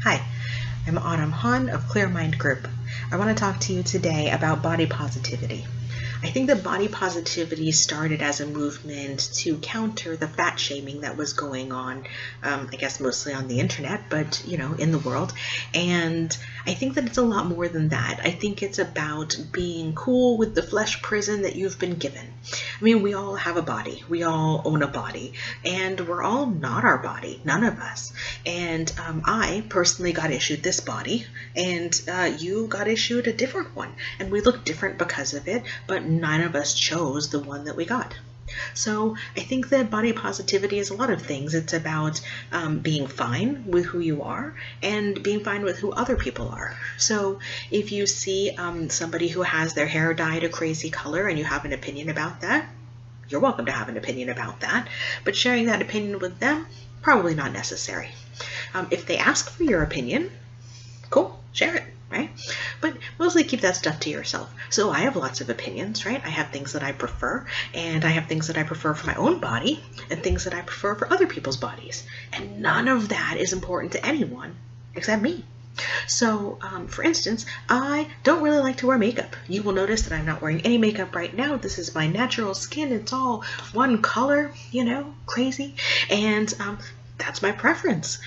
Hi, I'm Autumn Hahn of Clear Mind Group. I want to talk to you today about body positivity. I think that body positivity started as a movement to counter the fat shaming that was going on, I guess mostly on the internet, but in the world. And I think that it's a lot more than that. I think it's about being cool with the flesh prison that you've been given. I mean, we all have a body, we all own a body, and we're all not our body, none of us. And I personally got issued this body, and you got issued a different one, and we look different because of it, but none of us chose the one that we got. So I think that body positivity is a lot of things. It's about being fine with who you are and being fine with who other people are. So if you see somebody who has their hair dyed a crazy color and you have an opinion about that, you're welcome to have an opinion about that. But sharing that opinion with them, probably not necessary. If they ask for your opinion, cool, share it. Right? But mostly keep that stuff to yourself. So I have lots of opinions, right? I have things that I prefer, and I have things that I prefer for my own body, and things that I prefer for other people's bodies. And none of that is important to anyone except me. So, for instance, I don't really like to wear makeup. You will notice that I'm not wearing any makeup right now. This is my natural skin. It's all one color, crazy. And that's my preference.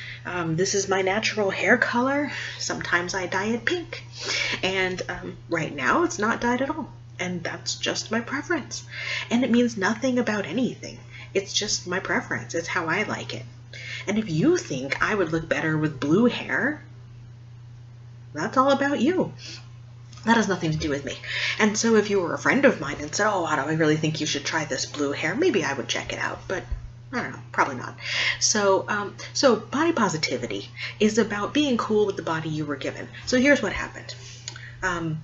This is my natural hair color. Sometimes I dye it pink. And right now it's not dyed at all. And that's just my preference. And it means nothing about anything. It's just my preference. It's how I like it. And if you think I would look better with blue hair, that's all about you. That has nothing to do with me. And so if you were a friend of mine and said, oh, Otto, I really think you should try this blue hair, maybe I would check it out. But I don't know, probably not. So body positivity is about being cool with the body you were given. So here's what happened, as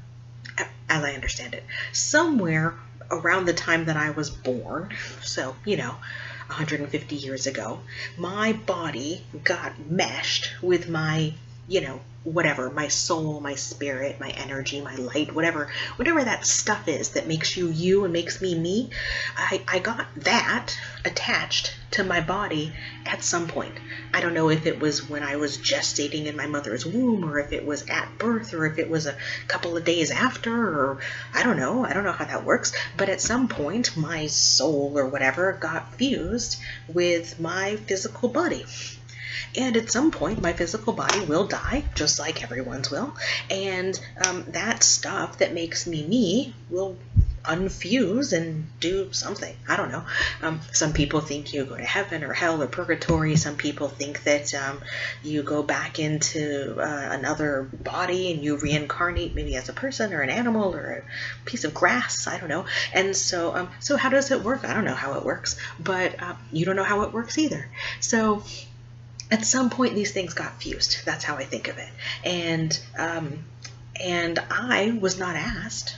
I understand it. Somewhere around the time that I was born, so, 150 years ago, my body got meshed with my, whatever, my soul, my spirit, my energy, my light, whatever that stuff is that makes you you and makes me me. I got that attached to my body at some point. I don't know if it was when I was gestating in my mother's womb, or if it was at birth, or if it was a couple of days after, or I don't know how that works. But at some point, my soul or whatever got fused with my physical body. And at some point, my physical body will die, just like everyone's will. And that stuff that makes me me will unfuse and do something. I don't know. Some people think you go to heaven or hell or purgatory. Some people think that you go back into another body and you reincarnate maybe as a person or an animal or a piece of grass. I don't know. And so how does it work? I don't know how it works, but you don't know how it works either. So at some point, these things got fused. That's how I think of it. And I was not asked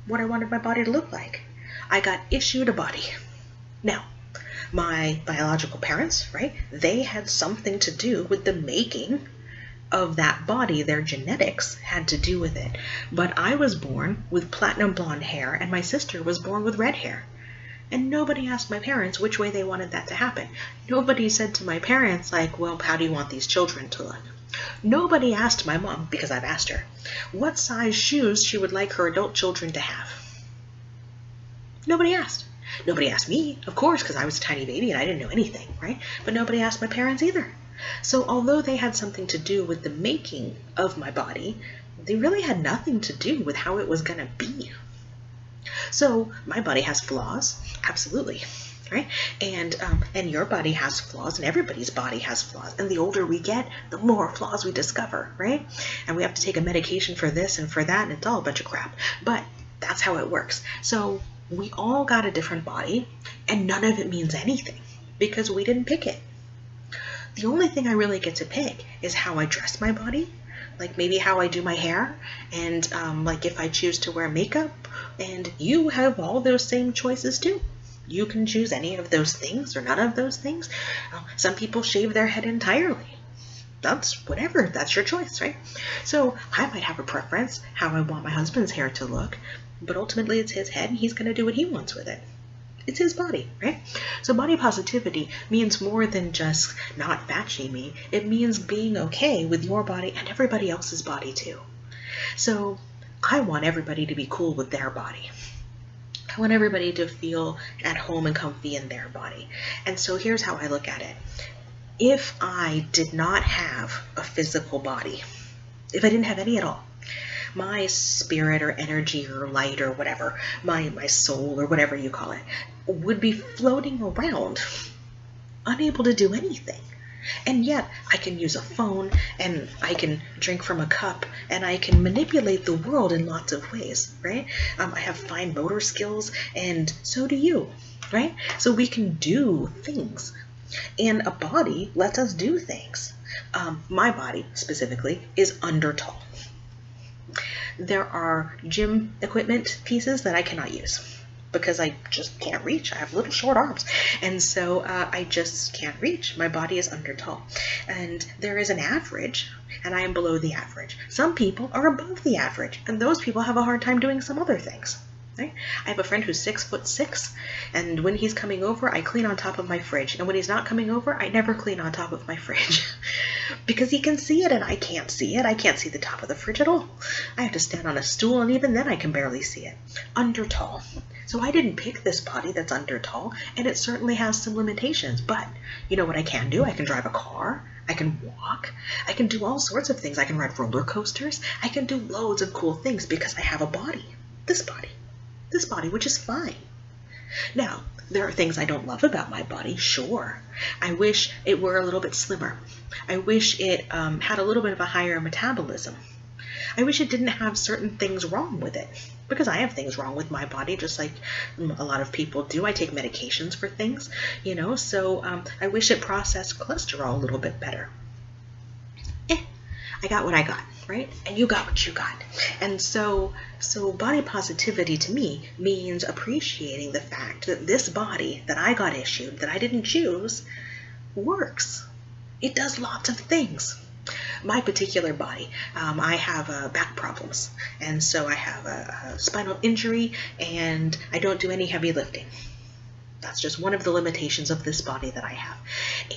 what I wanted my body to look like. I got issued a body. Now, my biological parents, right? They had something to do with the making of that body. Their genetics had to do with it. But I was born with platinum blonde hair, and my sister was born with red hair. And nobody asked my parents which way they wanted that to happen. Nobody said to my parents, like, well, how do you want these children to look? Nobody asked my mom, because I've asked her, what size shoes she would like her adult children to have. Nobody asked. Nobody asked me, of course, because I was a tiny baby and I didn't know anything, right? But nobody asked my parents either. So although they had something to do with the making of my body, they really had nothing to do with how it was going to be. So my body has flaws, absolutely, right? And your body has flaws, and everybody's body has flaws. And the older we get, the more flaws we discover, right? And we have to take a medication for this and for that, and it's all a bunch of crap. But that's how it works. So we all got a different body, and none of it means anything because we didn't pick it. The only thing I really get to pick is how I dress my body, like maybe how I do my hair, and like if I choose to wear makeup. And you have all those same choices too. You can choose any of those things or none of those things. Some people shave their head entirely. That's whatever. That's your choice, right? So I might have a preference how I want my husband's hair to look, but ultimately it's his head and he's going to do what he wants with it. It's his body, right? So body positivity means more than just not fat shaming. It means being okay with your body and everybody else's body too. So I want everybody to be cool with their body. I want everybody to feel at home and comfy in their body. And so here's how I look at it. If I did not have a physical body, if I didn't have any at all, my spirit or energy or light or whatever, my soul or whatever you call it, would be floating around, unable to do anything. And yet I can use a phone, and I can drink from a cup, and I can manipulate the world in lots of ways, right? I have fine motor skills, and so do you, right? So we can do things, and a body lets us do things. My body specifically is under tall. There are gym equipment pieces that I cannot use because I just can't reach. I have little short arms, and so I just can't reach. My body is under tall, and there is an average, and I am below the average. Some people are above the average, and those people have a hard time doing some other things. Right? I have a friend who's 6'6", and when he's coming over, I clean on top of my fridge, and when he's not coming over, I never clean on top of my fridge because he can see it and I can't see it. I can't see the top of the fridge at all. I have to stand on a stool, and even then I can barely see it. Under tall. So I didn't pick this body that's under tall, and it certainly has some limitations, but you know what I can do? I can drive a car. I can walk. I can do all sorts of things. I can ride roller coasters. I can do loads of cool things because I have a body. This body, which is fine. Now, there are things I don't love about my body, sure. I wish it were a little bit slimmer. I wish it had a little bit of a higher metabolism. I wish it didn't have certain things wrong with it, because I have things wrong with my body, just like a lot of people do. I take medications for things, so I wish it processed cholesterol a little bit better. I got what I got, right? And you got what you got. And so body positivity to me means appreciating the fact that this body that I got issued, that I didn't choose, works. It does lots of things. My particular body, I have back problems, and so I have a spinal injury, and I don't do any heavy lifting. That's just one of the limitations of this body that I have.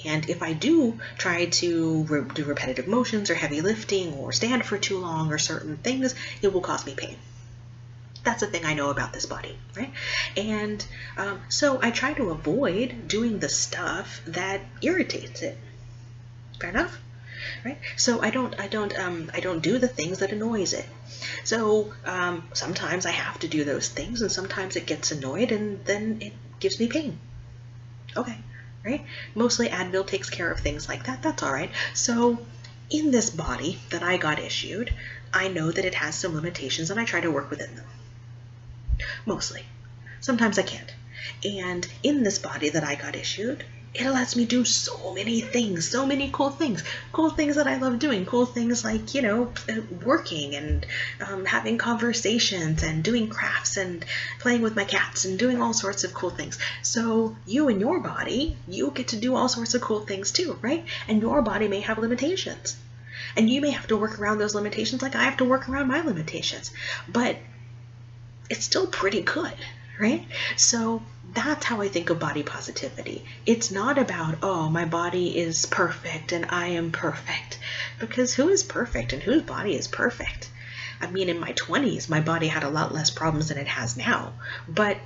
And if I do try to do repetitive motions or heavy lifting or stand for too long or certain things, it will cause me pain. That's the thing I know about this body, right? And so I try to avoid doing the stuff that irritates it. Fair enough? Right? So I don't do the things that annoys it. So sometimes I have to do those things, and sometimes it gets annoyed, and then it gives me pain. Okay, right? Mostly Advil takes care of things like that. That's all right. So in this body that I got issued, I know that it has some limitations, and I try to work within them. Mostly. Sometimes I can't. And in this body that I got issued, it lets me do so many things, so many cool things that I love doing, cool things like, working and having conversations and doing crafts and playing with my cats and doing all sorts of cool things. So you and your body, you get to do all sorts of cool things too, right? And your body may have limitations, and you may have to work around those limitations like I have to work around my limitations, but it's still pretty good, right? So that's how I think of body positivity. It's not about, oh, my body is perfect and I am perfect. Because who is perfect and whose body is perfect? I mean, in my 20s, my body had a lot less problems than it has now. But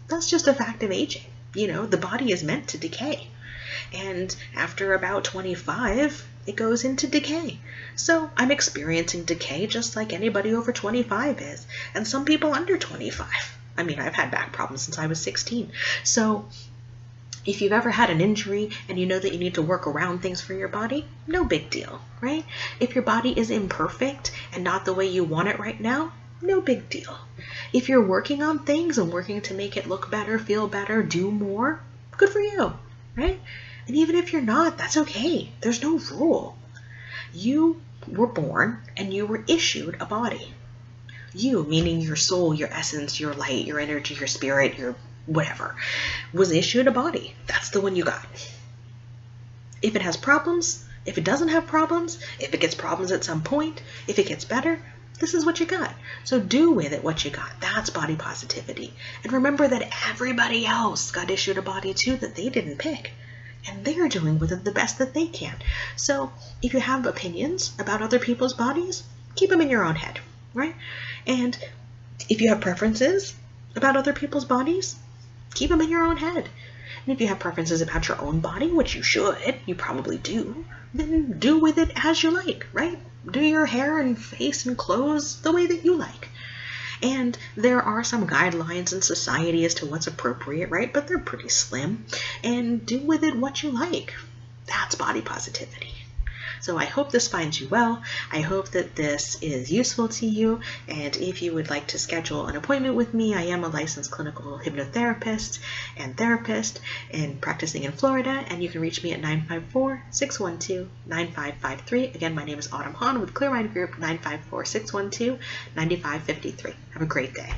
that's just a fact of aging. The body is meant to decay. And after about 25, it goes into decay. So I'm experiencing decay just like anybody over 25 is. And some people under 25. I mean, I've had back problems since I was 16. So if you've ever had an injury and you know that you need to work around things for your body, no big deal, right? If your body is imperfect and not the way you want it right now, no big deal. If you're working on things and working to make it look better, feel better, do more, good for you, right? And even if you're not, that's okay. There's no rule. You were born and you were issued a body. You, meaning your soul, your essence, your light, your energy, your spirit, your whatever, was issued a body. That's the one you got. If it has problems, if it doesn't have problems, if it gets problems at some point, if it gets better, This is what you got. So do with it what you got. That's body positivity. And remember that everybody else got issued a body too that they didn't pick. And they're doing with it the best that they can. So if you have opinions about other people's bodies, keep them in your own head, right? And if you have preferences about other people's bodies, keep them in your own head. And if you have preferences about your own body, which you should, you probably do, then do with it as you like, right? Do your hair and face and clothes the way that you like. And there are some guidelines in society as to what's appropriate, right? But they're pretty slim. And do with it what you like. That's body positivity. So I hope this finds you well. I hope that this is useful to you. And if you would like to schedule an appointment with me, I am a licensed clinical hypnotherapist and therapist and practicing in Florida. And you can reach me at 954-612-9553. Again, my name is Autumn Hahn with Clear Mind Group, 954-612-9553. Have a great day.